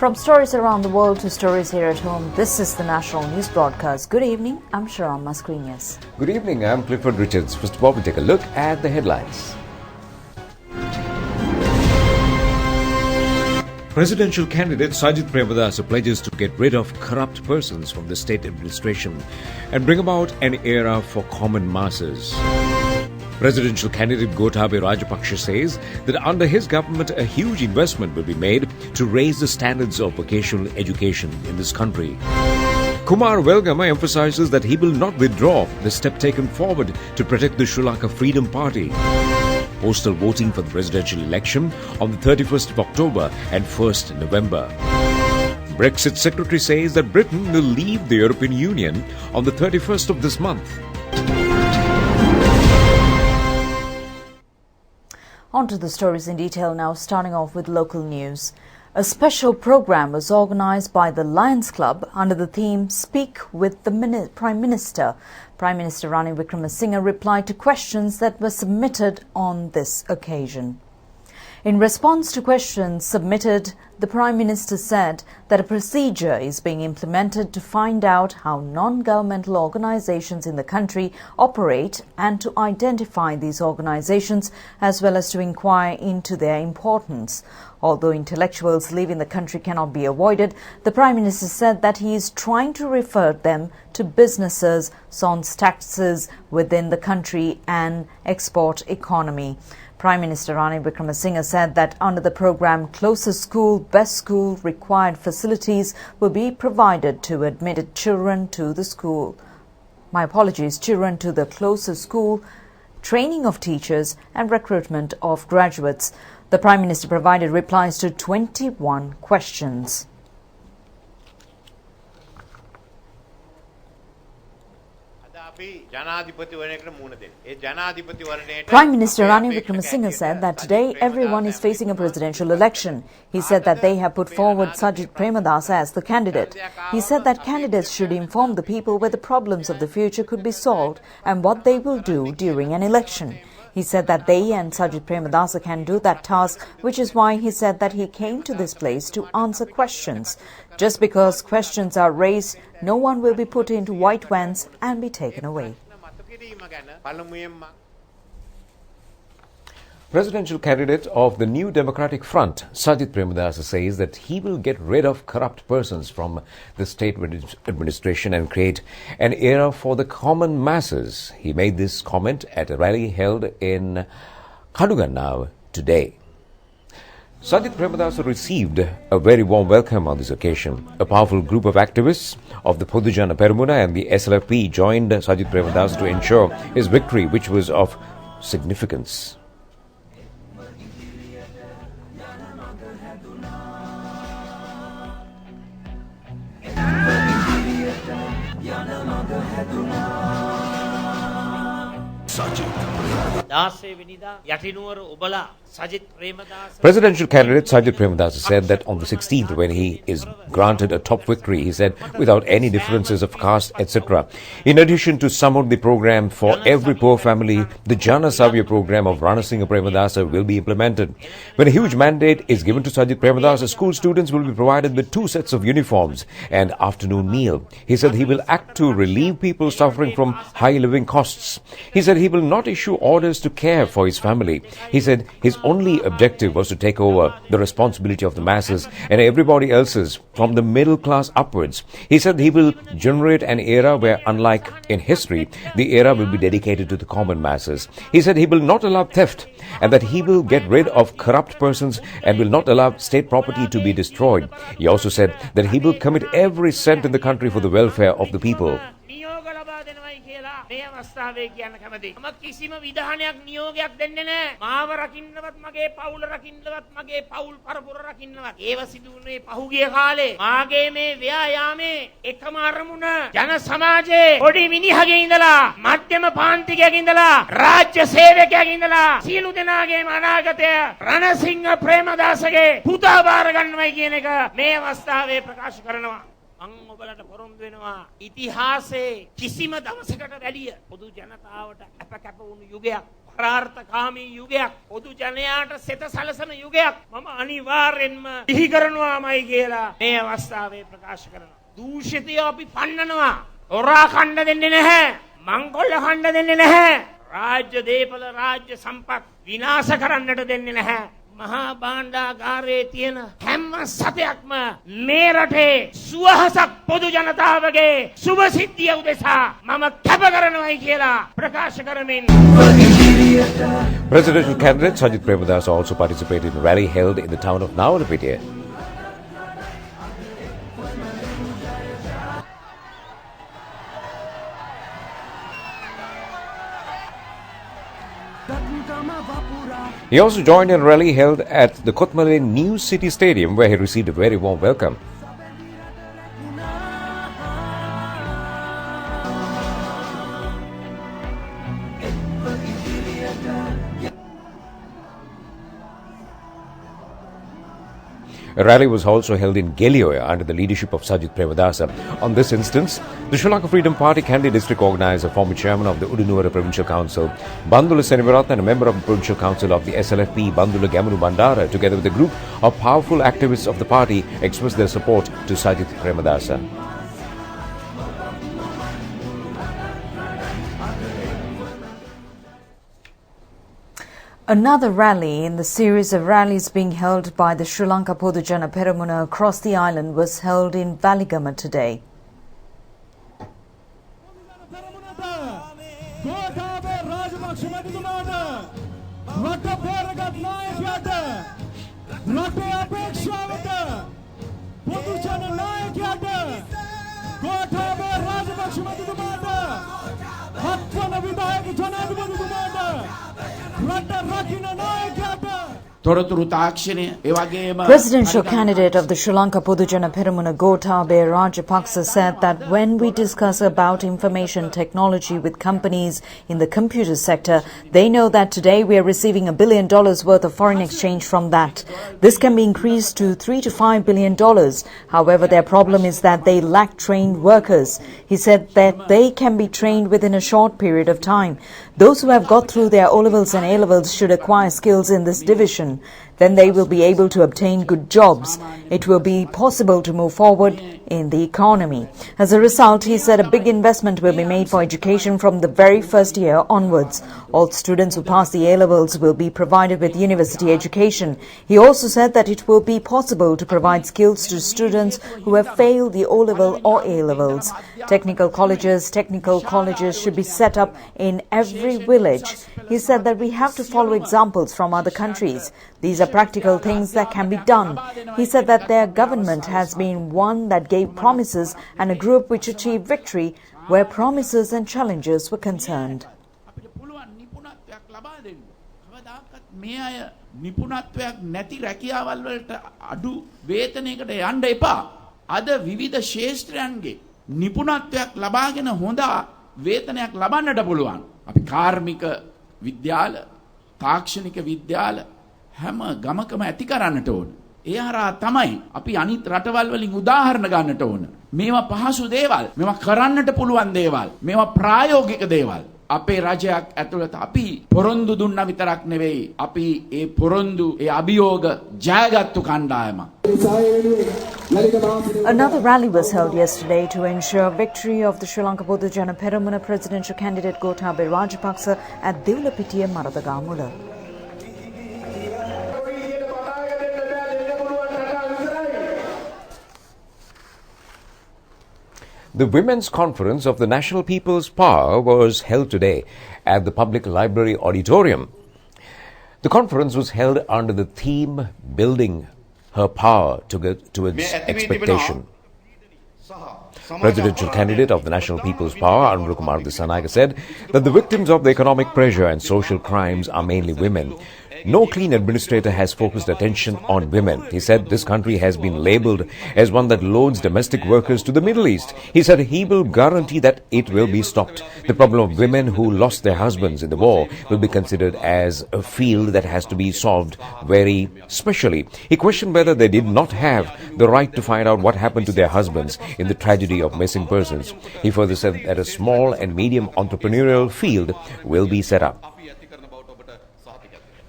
From stories around the world to stories here at home, this is the National News Broadcast. Good evening, I'm Sharon Mascrinias. Good evening, I'm Clifford Richards. First of all, we take a look at the headlines. Presidential candidate Sajid Premadasa pledges to get rid of corrupt persons from the state administration and bring about an era for common masses. Presidential candidate Gotabaya Rajapaksa says that under his government a huge investment will be made to raise the standards of vocational education in this country. Kumar Velgama emphasizes that he will not withdraw the step taken forward to protect the Sri Lanka Freedom Party. Postal voting for the presidential election on the 31st of October and 1st November. Brexit secretary says that Britain will leave the European Union on the 31st of this month. On to the stories in detail now, starting off with local news. A special program was organized by the Lions Club under the theme Speak with the Prime Minister. Prime Minister Ranil Wickremesinghe replied to questions that were submitted on this occasion. In response to questions submitted, the Prime Minister said that a procedure is being implemented to find out how non-governmental organizations in the country operate and to identify these organizations as well as to inquire into their importance. Although intellectuals leaving the country cannot be avoided, the Prime Minister said that he is trying to refer them to businesses, sans taxes within the country and export economy. Prime Minister Ranil Wickremesinghe said that under the program, closest school, best school, required facilities will be provided to admitted children to the school. Children to the closest school, training of teachers and recruitment of graduates. The Prime Minister provided replies to 21 questions. Prime Minister Ranil Wickremesinghe said that today everyone is facing a presidential election. He said that they have put forward Sajid Premadasa as the candidate. He said that candidates should inform the people where the problems of the future could be solved and what they will do during an election. He said that they and Sajid Premadasa can do that task, which is why he said that he came to this place to answer questions. Just because questions are raised, no one will be put into white vans and be taken away. Presidential candidate of the New Democratic Front, Sajid Premadasa, says that he will get rid of corrupt persons from the state administration and create an era for the common masses. He made this comment at a rally held in Kadugannau today. Sajid Premadasa received a very warm welcome on this occasion. A powerful group of activists of the Podujana Peramuna and the SLFP joined Sajid Premadasa to ensure his victory, which was of significance. Presidential candidate Sajid Premadasa said that on the 16th, when he is granted a top victory, he said, without any differences of caste, etc. In addition to some of the program for every poor family, the Jana Savya program of Ranasinghe Premadasa will be implemented. When a huge mandate is given to Sajid Premadasa, school students will be provided with 2 sets of uniforms and afternoon meal. He said he will act to relieve people suffering from high living costs. He said he will not issue orders to care for his family. He said his only objective was to take over the responsibility of the masses and everybody else's from the middle class upwards. He said he will generate an era where, unlike in history, the era will be dedicated to the common masses. He said he will not allow theft and that he will get rid of corrupt persons and will not allow state property to be destroyed. He also said that he will commit every cent in the country for the welfare of the people. කිසිම විධානයක් නියෝගයක් දෙන්නේ නැහැ. මාව රකින්නවත් මගේ පවුල රකින්නවත් මගේ පවුල් පරපුර රකින්නවත්. ඒව සිදුුනේ පහුගිය කාලේ. මාගේ මේ ව්‍යායාමේ එකම අරමුණ ජන සමාජයේ පොඩි මිනිහගේ ඉඳලා මධ්‍යම පාන්තිකයෙක් ඉඳලා රාජ්‍ය සේවකයෙක් ඉඳලා සියලු දෙනාගේම අනාගතය රණසිංහ ප්‍රේමදාසගේ පුතා බාර ගන්නවයි කියන එක මේ අවස්ථාවේ ප්‍රකාශ කරනවා. මම ඔබලට පොරොන්දු වෙනවා ඉතිහාසයේ කිසිම දවසකට වැඩිය පොදු ජනතාවට අප කැප වුණු යුගයක් ප්‍රාර්ථකාමී යුගයක් පොදු ජනයාට සෙත සලසන යුගයක් මම අනිවාර්යෙන්ම සිහි කරනවාමයි කියලා මේ අවස්ථාවේ ප්‍රකාශ කරනවා. දූෂිතය අපි පන්නනවා. හොරා කන්න දෙන්නේ නැහැ. මංගොල්ල කන්න දෙන්නේ නැහැ. රාජ්‍ය දේපල රාජ්‍ය සම්පත් විනාශ කරන්නට දෙන්නේ නැහැ. මහා භාණ්ඩාගාරයේ තියෙන හැම සතයක්ම මේ රටේ සුවහසක් පොදු ජනතාවගේ සුබ සිද්ධිය උදෙසා මම කැප කරනවායි කියලා ප්‍රකාශ කරමින් Presidential candidate Sajith Premadasa also participated in a rally held in the town of Navalapitiya. He also joined in a rally held at the Kotmale New City Stadium where he received a very warm welcome. A rally was also held in Gelioya under the leadership of Sajith Premadasa. On this instance, the Sri Lanka Freedom Party Kandy district organizer, former chairman of the Udunura Provincial Council, Bandula Senivaratna, and a member of the Provincial Council of the SLFP, Bandula Gamunu Bandara, together with a group of powerful activists of the party, expressed their support to Sajith Premadasa. Another rally in the series of rallies being held by the Sri Lanka Podujana Peramuna across the island was held in Valigama today. Presidential candidate of the Sri Lanka Podujana Peramuna Gotabaya Rajapaksa said that when we discuss about information technology with companies in the computer sector, they know that today we are receiving $1 billion worth of foreign exchange from that. This can be increased to $3 to $5 billion. However, their problem is that they lack trained workers. He said that they can be trained within a short period of time. Those who have got through their O-levels and A-levels should acquire skills in this division. Then they will be able to obtain good jobs. It will be possible to move forward in the economy. As a result, he said a big investment will be made for education from the very first year onwards. All students who pass the A-levels will be provided with university education. He also said that it will be possible to provide skills to students who have failed the O-level or A-levels. Technical colleges should be set up in every village. He said that we have to follow examples from other countries. These are practical things that can be done. He said that their government has been one that gave promises and a group which achieved victory where promises and challenges were concerned. නිපුණත්වයක් නැති රැකියාවල් වලට අඩු වේතනයකට යන්න එපා. අද විවිධ ශාස්ත්‍රයන්ගේ නිපුණත්වයක් ලබාගෙන හොඳ වේතනයක් ලබන්නට පුළුවන්. අපි කාර්මික විද්‍යාල, තාක්ෂණික විද්‍යාල හැම ගමකම ඇති කරන්නට ඕන. ඒ හරහා තමයි අපි අනිත් රටවල් වලින් උදාහරණ ගන්නට ඕන. මේවා පහසු දේවල්, මේවා කරන්නට පුළුවන් දේවල්, මේවා ප්‍රායෝගික දේවල්. අපේ රජයක් ඇතුළත අපි පොරොන්දු දුන්න විතරක් නෙවෙයි, අපි ඒ පොරොන්දු ඒ අභියෝග ජයගත්තු කණ්ඩායමක්. Another rally was held yesterday to ensure victory of the Sri Lanka Podujana Peramuna presidential candidate Gotabaya Rajapaksa at Devulapitiya Maradagamula. The Women's Conference of the National People's Power was held today at the Public Library Auditorium. The conference was held under the theme Building Her Power towards Expectation. Presidential candidate of the National People's Power, Anurukumar Dissanayake, said that the victims of the economic pressure and social crimes are mainly women. No clean administrator has focused attention on women. He said this country has been labelled as one that loads domestic workers to the Middle East. He said he will guarantee that it will be stopped. The problem of women who lost their husbands in the war will be considered as a field that has to be solved very specially. He questioned whether they did not have the right to find out what happened to their husbands in the tragedy of missing persons. He further said that a small and medium entrepreneurial field will be set up.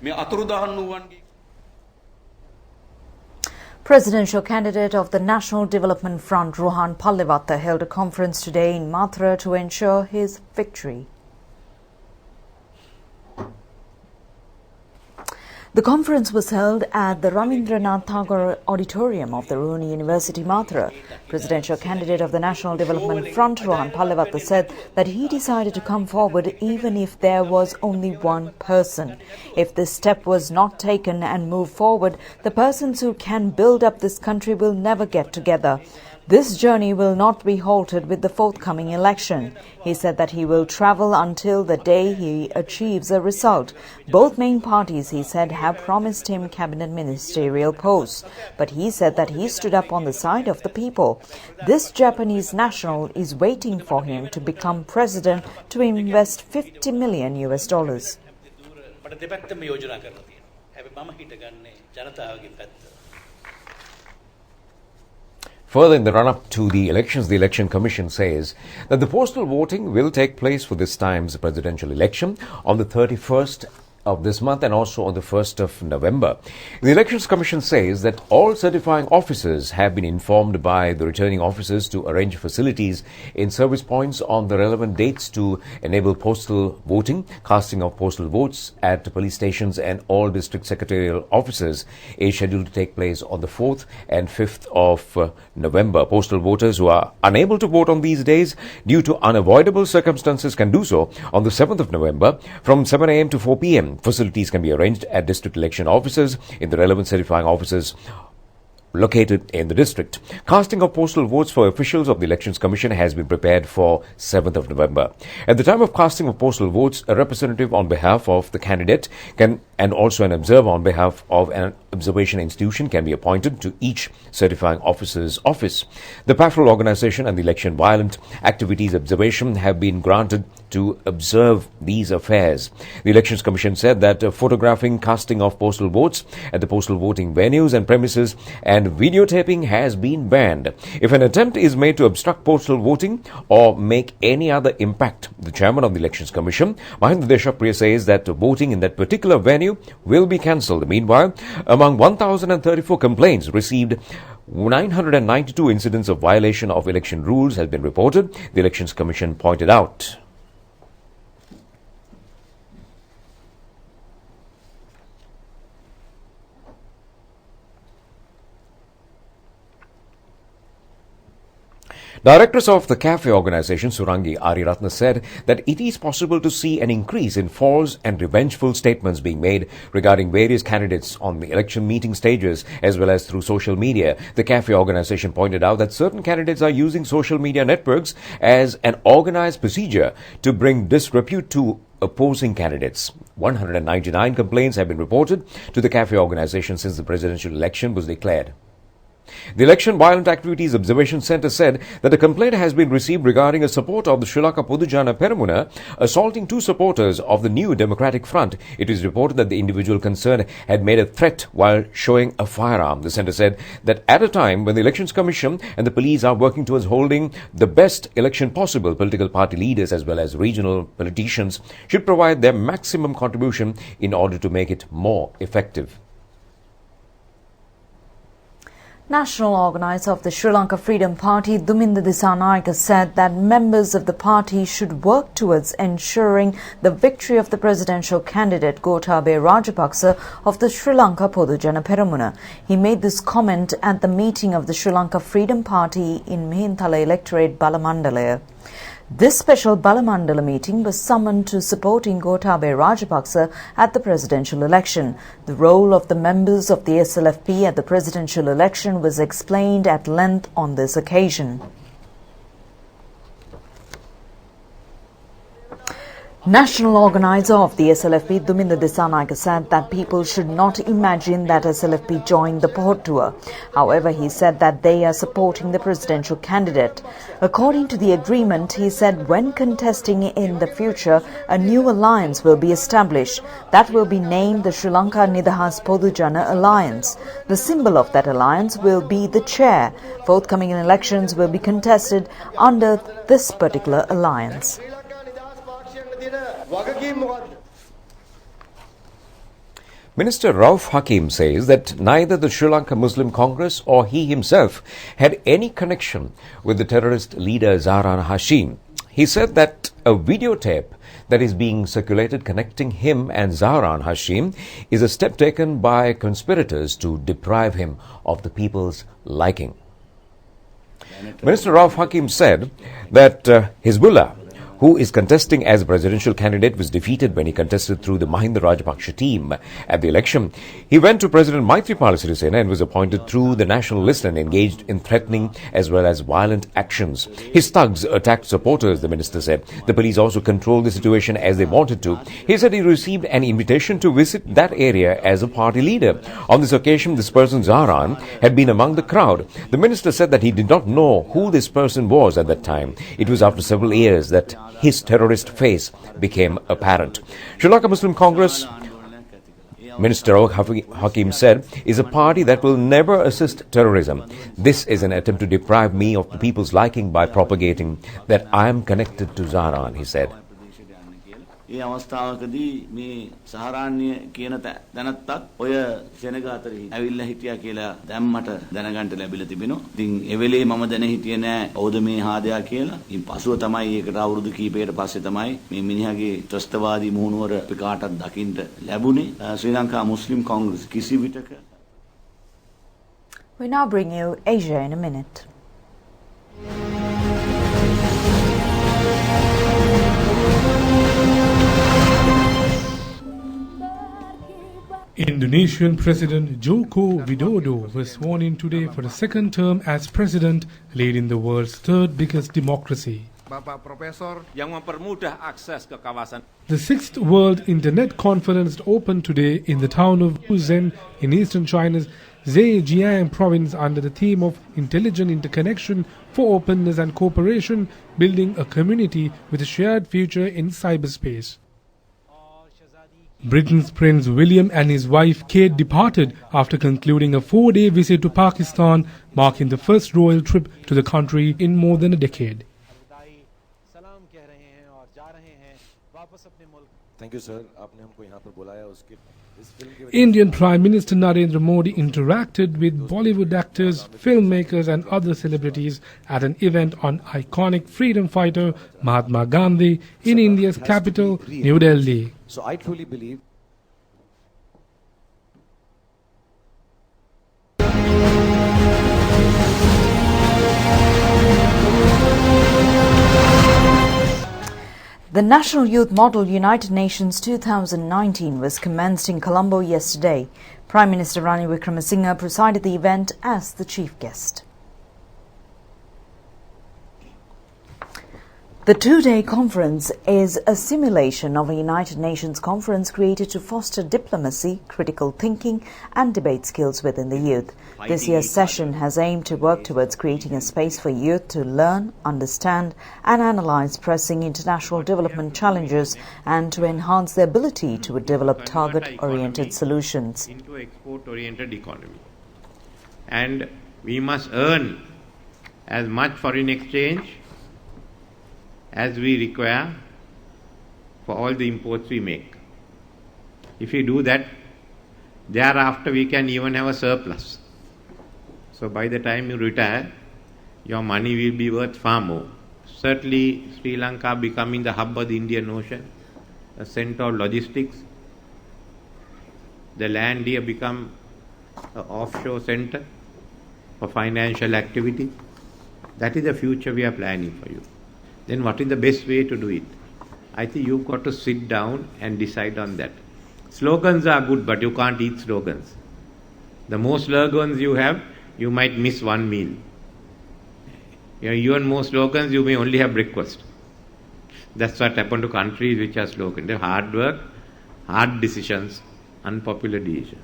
මේ අතුරුදහන් වූවන්ගේ Presidential candidate of the National Development Front, Rohan Pallewatha, held a conference today in Mathura to ensure his victory. The conference was held at the Ravindranath Tagore Auditorium of the Rohini University, Mathura. Presidential candidate of the National Development Front, Rohan Pallewatha, said that he decided to come forward even if there was only one person. If this step was not taken and moved forward, the persons who can build up this country will never get together. This journey will not be halted with the forthcoming election. He said that he will travel until the day he achieves a result. Both main parties, he said, have promised him cabinet ministerial posts. But he said that he stood up on the side of the people. This Japanese national is waiting for him to become president to invest $50 million. Further, in the run-up to the elections, the Election Commission says that the postal voting will take place for this time's presidential election on the 31st of this month and also on the 1st of November. The Elections Commission says that all certifying officers have been informed by the returning officers to arrange facilities in service points on the relevant dates to enable postal voting. Casting of postal votes at police stations and all district secretarial offices is scheduled to take place on the 4th and 5th of November. Postal voters who are unable to vote on these days due to unavoidable circumstances can do so on the 7th of November from 7 a.m. to 4 p.m. Facilities can be arranged at district election offices in the relevant certifying offices located in the district. Casting of postal votes for officials of the Elections Commission has been prepared for 7th of November. At the time of casting of postal votes, a representative on behalf of the candidate and also an observer on behalf of an observation institution can be appointed to each certifying officer's office. The PAFROL organization and the Election Violent Activities Observation have been granted to observe these affairs. The Elections Commission said that photographing casting of postal votes at the postal voting venues and premises and videotaping has been banned. If an attempt is made to obstruct postal voting or make any other impact, the chairman of the Elections Commission, Mahinda Deshapriya, says that voting in that particular venue will be cancelled. Meanwhile, among 1,034 complaints received, 992 incidents of violation of election rules has been reported, the Elections Commission pointed out. Directors of the CAFE organization, Surangi Ariratna, said that it is possible to see an increase in false and revengeful statements being made regarding various candidates on the election meeting stages as well as through social media. The CAFE organization pointed out that certain candidates are using social media networks as an organized procedure to bring disrepute to opposing candidates. 199 complaints have been reported to the CAFE organization since the presidential election was declared. The Election Violent Activities Observation Centre said that a complaint has been received regarding a supporter of the Sri Lanka Podujana Peramuna assaulting two supporters of the New Democratic Front. It is reported that the individual concerned had made a threat while showing a firearm. The centre said that at a time when the Elections Commission and the police are working towards holding the best election possible, political party leaders as well as regional politicians should provide their maximum contribution in order to make it more effective. National organizer of the Sri Lanka Freedom Party, Duminda Dissanayake, said that members of the party should work towards ensuring the victory of the presidential candidate Gotabaya Rajapaksa of the Sri Lanka Podujana Peramuna. He made this comment at the meeting of the Sri Lanka Freedom Party in Mihintala Electorate Balamandalaya. This special Balamandala meeting was summoned to supporting Gotabaya Rajapaksa at the presidential election. The role of the members of the SLFP at the presidential election was explained at length on this occasion. National organizer of the SLFP, Duminda Dissanayake, said that people should not imagine that SLFP joined the port tour. However, he said that they are supporting the presidential candidate. According to the agreement, he said when contesting in the future, a new alliance will be established. That will be named the Sri Lanka Nidahas Podujana Alliance. The symbol of that alliance will be the chair. Forthcoming elections will be contested under this particular alliance. Minister Rauf Hakim says that neither the Sri Lanka Muslim Congress or he himself had any connection with the terrorist leader Zahran Hashim. He said that a videotape that is being circulated connecting him and Zahran Hashim is a step taken by conspirators to deprive him of the people's liking. Minister Rauf Hakim said that Hezbollah, who is contesting as a presidential candidate, was defeated when he contested through the Mahinda Rajapaksa team at the election. He went to President Maithripala Sirisena and was appointed through the national list and engaged in threatening as well as violent actions. His thugs attacked supporters, the minister said. The police also controlled the situation as they wanted to. He said he received an invitation to visit that area as a party leader. On this occasion, this person, Zahran, had been among the crowd. The minister said that he did not know who this person was at that time. It was after several years that his terrorist face became apparent. Sri Lanka Muslim Congress, Minister Rauf Hakim said, is a party that will never assist terrorism. This is an attempt to deprive me of the people's liking by propagating that I am connected to Zahran, he said. ඒ අවස්ථාවකදී මේ සහරාන්‍ය කියන දැනත්තත් ඔය සෙනග අතරේ ඇවිල්ලා හිටියා කියලා දැන් මට දැනගන්න ලැබිලා තිබෙනවා. ඉතින් ඒ වෙලේ මම දැන හිටියේ නෑ කවුද මේ හාදයා කියලා. ඉතින් පසුව තමයි ඒකට අවුරුදු කීපයකට පස්සේ තමයි මේ මිනිහාගේ ත්‍රස්තවාදී මුහුණුවර අපි කාටවත් දකින්න ලැබුණේ. ශ්‍රී ලංකා මුස්ලිම් කොංග්‍රස් කිසි විටක. We now bring you Asia in a minute. Indonesian President Joko Widodo was sworn in today for a second term as president, leading the world's third biggest democracy. Bapak Profesor yang mempermudah akses ke kawasan. The 6th World Internet Conference opened today in the town of Shenzhen in eastern China's Zhejiang province under the theme of intelligent interconnection for openness and cooperation, building a community with a shared future in cyberspace. Britain's Prince William and his wife Kate departed after concluding a 4-day visit to Pakistan, marking the first royal trip to the country in more than a decade. Thank you, sir. Indian Prime Minister Narendra Modi interacted with Bollywood actors, filmmakers and other celebrities at an event on iconic freedom fighter Mahatma Gandhi in India's capital, New Delhi. So I truly believe The National Youth Model United Nations 2019 was commenced in Colombo yesterday. Prime Minister Ranil Wickremesinghe presided the event as the chief guest. The two-day conference is a simulation of a United Nations conference created to foster diplomacy, critical thinking and debate skills within the youth. This year's session has aimed to work towards creating a space for youth to learn, understand and analyse pressing international development challenges and to enhance their ability to develop target-oriented solutions. Into export-oriented economy. And we must earn as much foreign exchange as we require for all the imports we make. If we do that, thereafter we can even have a surplus. So by the time you retire, your money will be worth far more. Certainly Sri Lanka becoming the hub of the Indian Ocean, a center of logistics. The land here become an offshore center for financial activity. That is the future we are planning for you. Then what is the best way to do it? I think you've got to sit down and decide on that. Slogans are good, but you can't eat slogans. The more slogans you have, you might miss one meal. Even more slogans, you may only have breakfast. That's what happened to countries which are slogan. They're hard work, hard decisions, unpopular decisions.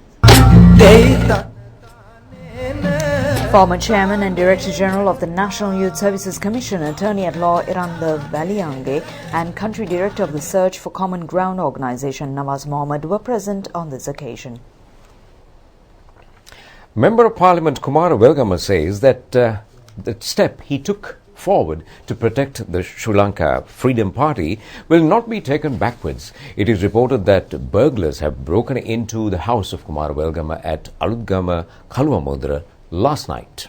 Former Chairman and Director General of the National Youth Services Commission, Attorney at Law Iranda Valiange and Country Director of the Search for Common Ground Organisation, Nawaz Mohammed, were present on this occasion. Member of Parliament Kumara Velgama says that the step he took forward to protect the Sri Lanka Freedom Party will not be taken backwards. It is reported that burglars have broken into the house of Kumara Welgama at Aludgama, Kaluamudra last night.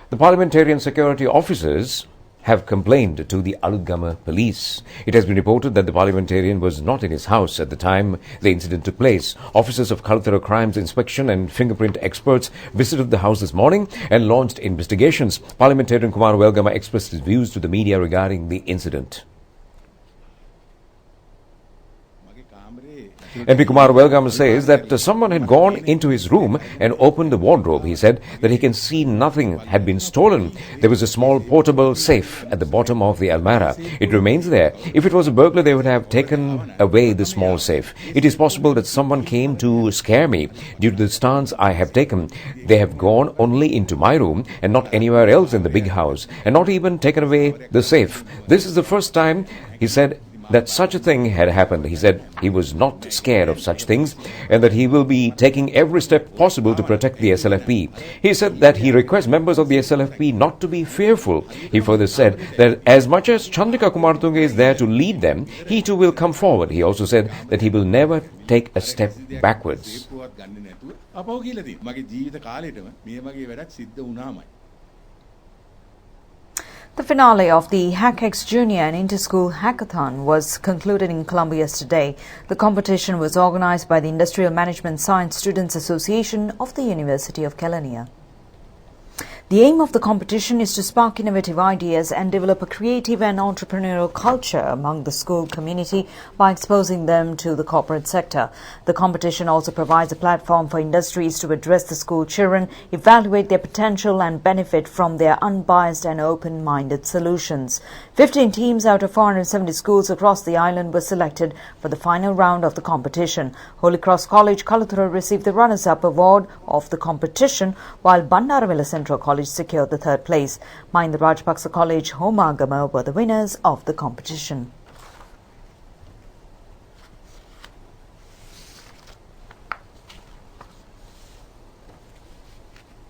The parliamentarian security officers have complained to the Aludgama police. It has been reported that the parliamentarian was not in his house at the time the incident took place. Officers of Kalutara Crimes Inspection and fingerprint experts visited the house this morning and launched investigations. Parliamentarian Kumara Welgama expressed his views to the media regarding the incident. MP Kumara Welgama says that someone had gone into his room and opened the wardrobe. He said that he can see nothing had been stolen. There was a small portable safe at the bottom of the almirah. It remains there. If it was a burglar, they would have taken away the small safe. It is possible that someone came to scare me. Due to the stance I have taken, they have gone only into my room and not anywhere else in the big house, and not even taken away the safe. This is the first time, he said, that such a thing had happened. He said he was not scared of such things and that he will be taking every step possible to protect the SLFP. He said that he requests members of the SLFP not to be fearful. He further said that as much as Chandrika Kumaratunge is there to lead them, he too will come forward. He also said that he will never take a step backwards. The finale of the HackX Junior and Inter-School Hackathon was concluded in Colombo yesterday. The competition was organized by the Industrial Management Science Students Association of the University of Kelaniya. The aim of the competition is to spark innovative ideas and develop a creative and entrepreneurial culture among the school community by exposing them to the corporate sector. The competition also provides a platform for industries to address the school children, evaluate their potential and benefit from their unbiased and open-minded solutions. 15 teams out of 470 schools across the island were selected for the final round of the competition. Holy Cross College, Kalutara received the runners-up award of the competition, while Bandaravilla Central College secured the third place. Mahinda Rajapaksa College, Homagama were the winners of the competition.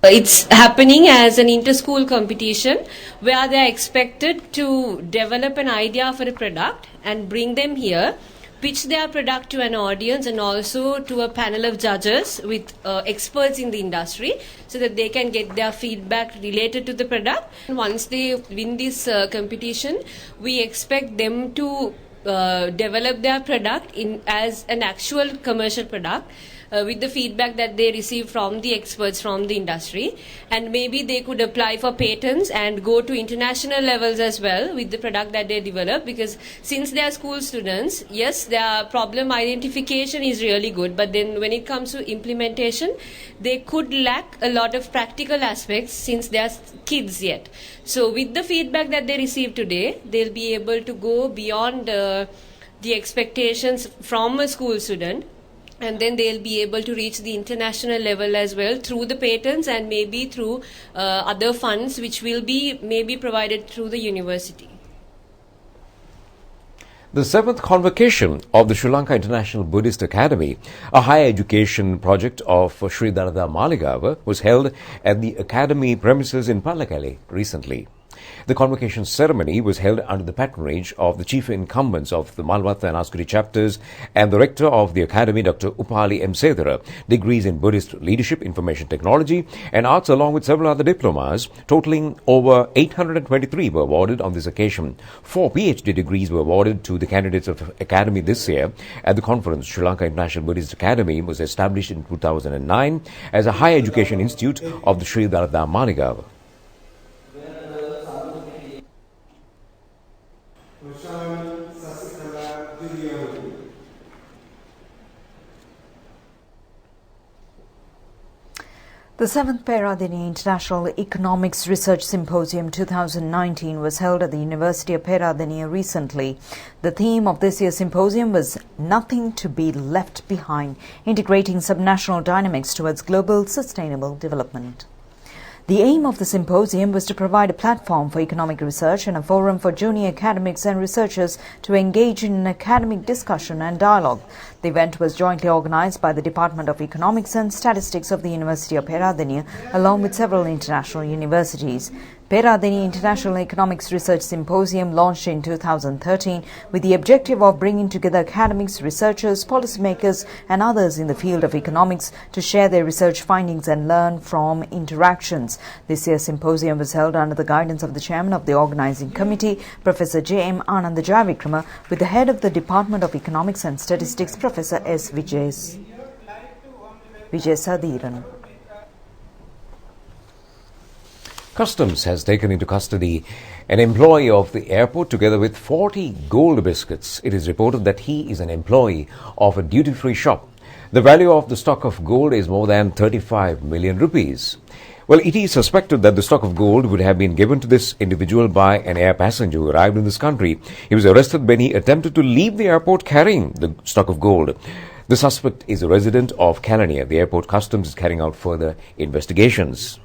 It's happening as an inter-school competition where they are expected to develop an idea for a product and bring them here, pitch their product to an audience and also to a panel of judges with experts in the industry so that they can get their feedback related to the product. And once they win this competition, we expect them to develop their product as an actual commercial product with the feedback that they receive from the experts from the industry, and maybe they could apply for patents and go to international levels as well with the product that they develop, because since they are school students, yes, their problem identification is really good, but then when it comes to implementation, they could lack a lot of practical aspects since they are kids yet. So with the feedback that they receive today, they'll be able to go beyond the expectations from a school student, and then they'll be able to reach the international level as well through the patents and maybe through other funds which will be maybe provided through the university. The 7th convocation of the Sri Lanka International Buddhist Academy, a higher education project of Sri Dharada Maligava, was held at the Academy premises in Pallekele recently. The convocation ceremony was held under the patronage of the chief incumbents of the Malwatha and Askuri chapters and the rector of the Academy, Dr. Upali M. Sethara. Degrees in Buddhist Leadership, Information Technology and Arts along with several other diplomas, totaling over 823 were awarded on this occasion. 4 PhD degrees were awarded to the candidates of Academy this year. At the conference, Sri Lanka International Buddhist Academy was established in 2009 as a higher education institute of the Sri Dharada Maligava. The 7th Peradeniya International Economics Research Symposium 2019 was held at the University of Peradeniya recently. The theme of this year's symposium was Nothing to be Left Behind, integrating subnational dynamics towards global sustainable development. The aim of the symposium was to provide a platform for economic research and a forum for junior academics and researchers to engage in an academic discussion and dialogue. The event was jointly organized by the Department of Economics and Statistics of the University of Peradeniya along with several international universities. Peradeniya International Economics Research Symposium launched in 2013 with the objective of bringing together academics, researchers, policymakers and others in the field of economics to share their research findings and learn from interactions. This year's symposium was held under the guidance of the chairman of the organizing committee, Professor J.M. Anandajayavikrama, with the head of the Department of Economics and Statistics, Professor S. Vijay Sadhiran. Customs has taken into custody an employee of the airport together with 40 gold biscuits. It is reported that he is an employee of a duty-free shop. The value of the stock of gold is more than 35 million rupees. Well, it is suspected that the stock of gold would have been given to this individual by an air passenger who arrived in this country. He was arrested when he attempted to leave the airport carrying the stock of gold. The suspect is a resident of Kalaniya. The airport customs is carrying out further investigations.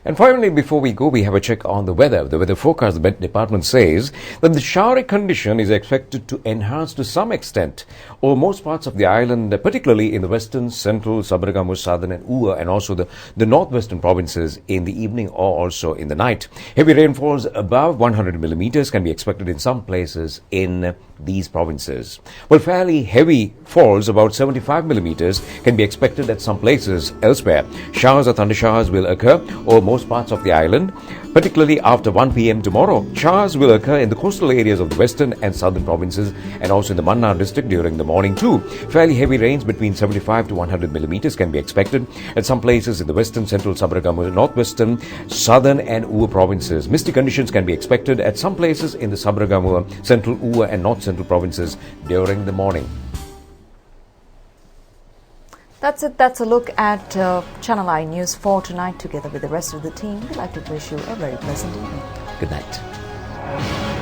And finally, before we go, we have a check on the weather. The weather forecast, the department says that the showery condition is expected to enhance to some extent over most parts of the island, particularly in the western, central, Sabaragamu, southern and Ua, and also the northwestern provinces in the evening or also in the night. Heavy rainfalls above 100 millimeters can be expected in some places in these provinces. Well, fairly heavy falls, about 75 millimeters, can be expected at some places elsewhere. Showers or thunder showers will occur over most parts of the island, particularly after 1 p.m. tomorrow. Showers will occur in the coastal areas of the western and southern provinces and also in the Mannar district during the morning too. Fairly heavy rains between 75 to 100 millimeters can be expected at some places in the western, central, Sabaragamu, northwestern, southern and Ua provinces. Misty conditions can be expected at some places in the Sabaragamu, central, Ua and north central provinces during the morning. That's it. That's a look at Channel I News for tonight. Together with the rest of the team, we'd like to wish you a very pleasant evening. Good night.